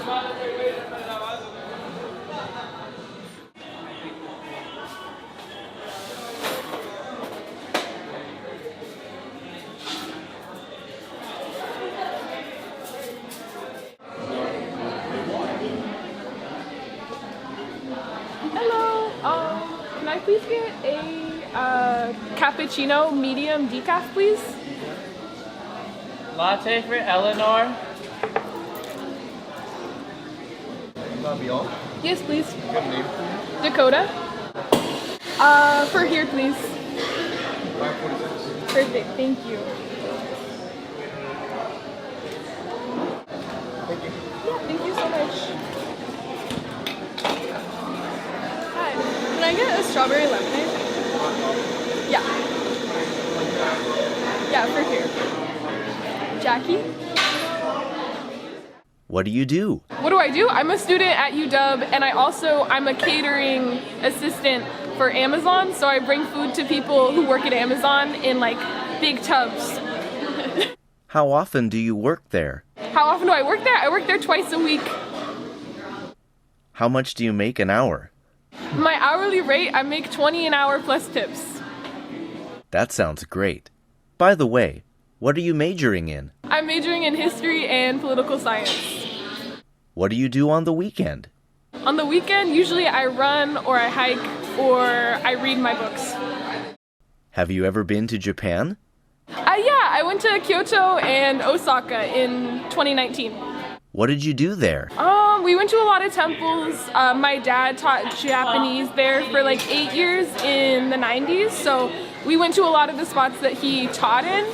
Hello. Can I please get a cappuccino medium decaf, please? Latte for Eleanor. That'll be all. Yes, please. You got a name for me? Dakota. For here, please. 546. Perfect. Thank you. Thank you. Yeah, thank you so much. Hi. Can I get a strawberry lemonade? Yeah. Yeah, for here. Jackie? What do you do? What do? I'm a student at UW, and I'm a catering assistant for Amazon, so I bring food to people who work at Amazon in like big tubs. How often do you work there? How often do I work there? I work there twice a week. How much do you make an hour? My hourly rate, I make $20 an hour plus tips. That sounds great. By the way, what are you majoring in? I'm majoring in history and political science. What do you do on the weekend? On the weekend, usually I run or I hike or I read my books. Have you ever been to Japan? Yeah, I went to Kyoto and Osaka in 2019. What did you do there? We went to a lot of temples. My dad taught Japanese there for like 8 years in the 90s, so we went to a lot of the spots that he taught in.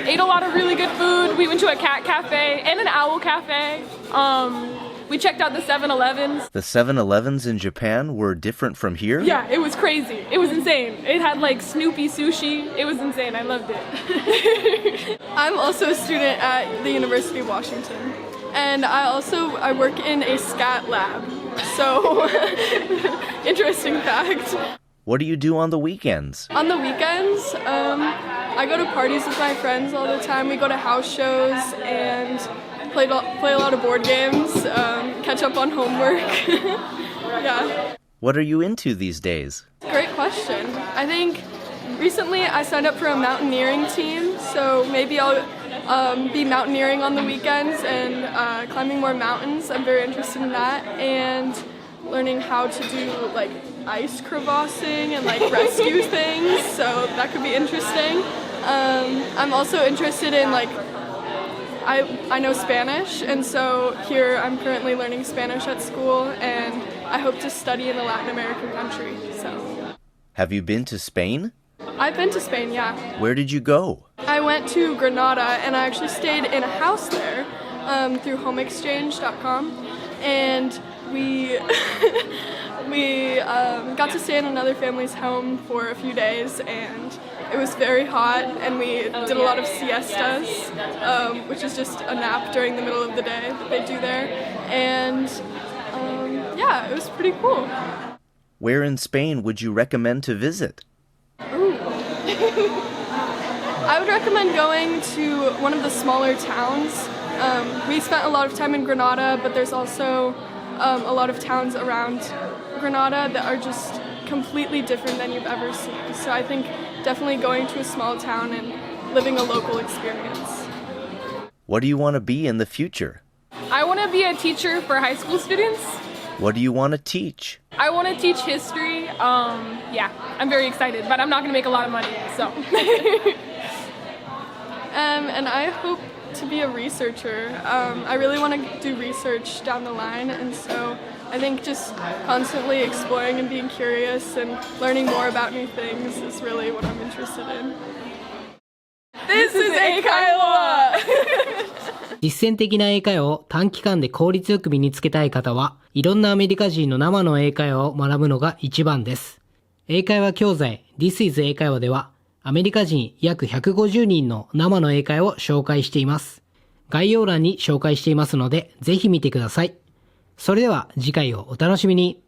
Ate a lot of really good food. We went to a cat cafe and an owl cafe. We checked out the 7-Elevens. The 7-Elevens in Japan were different from here? Yeah, it was crazy. It was insane. It had like Snoopy sushi. It was insane. I loved it. I'm also a student at the University of Washington. And I work in a scat lab. So, interesting fact. What do you do on the weekends? On the weekends, I go to parties with my friends all the time. We go to house shows and play a lot of board games, catch up on homework. Yeah. What are you into these days? Great question. I think recently I signed up for a mountaineering team, so maybe I'll be mountaineering on the weekends and climbing more mountains. I'm very interested in that, and learning how to do like ice crevassing and like rescue things, so that could be interesting. I'm also interested in like I know Spanish, and so here I'm currently learning Spanish at school, and I hope to study in a Latin American country. So, Have you been to Spain? I've been to Spain, yeah. Where did you go? I went to Granada, and I actually stayed in a house there through homeexchange.com, and we got to stay in another family's home for a few days, and it was very hot, and we did a lot of siestas, which is just a nap during the middle of the day that they do there, and yeah, it was pretty cool. Where in Spain would you recommend to visit? Ooh. I would recommend going to one of the smaller towns. We spent a lot of time in Granada, but there's also a lot of towns around Granada that are just completely different than you've ever seen. So I think definitely going to a small town and living a local experience. What do you want to be in the future? I want to be a teacher for high school students. What do you want to teach? I want to teach history. Yeah, I'm very excited, but I'm not going to make a lot of money, so. And I hope to be a researcher. I really want to do research down the line, and so I think just constantly exploring and being curious and learning more about new things is really what I'm interested in. This is 英会話実践的な英会話を短期間で効率よく身につけたい方は、いろんなアメリカ人の生の英会話を学ぶのが一番です。英会話教材 This is 英会話では、アメリカ人約150人の生の英会話を紹介しています。概要欄に紹介していますので、ぜひ見てください。それでは次回をお楽しみに。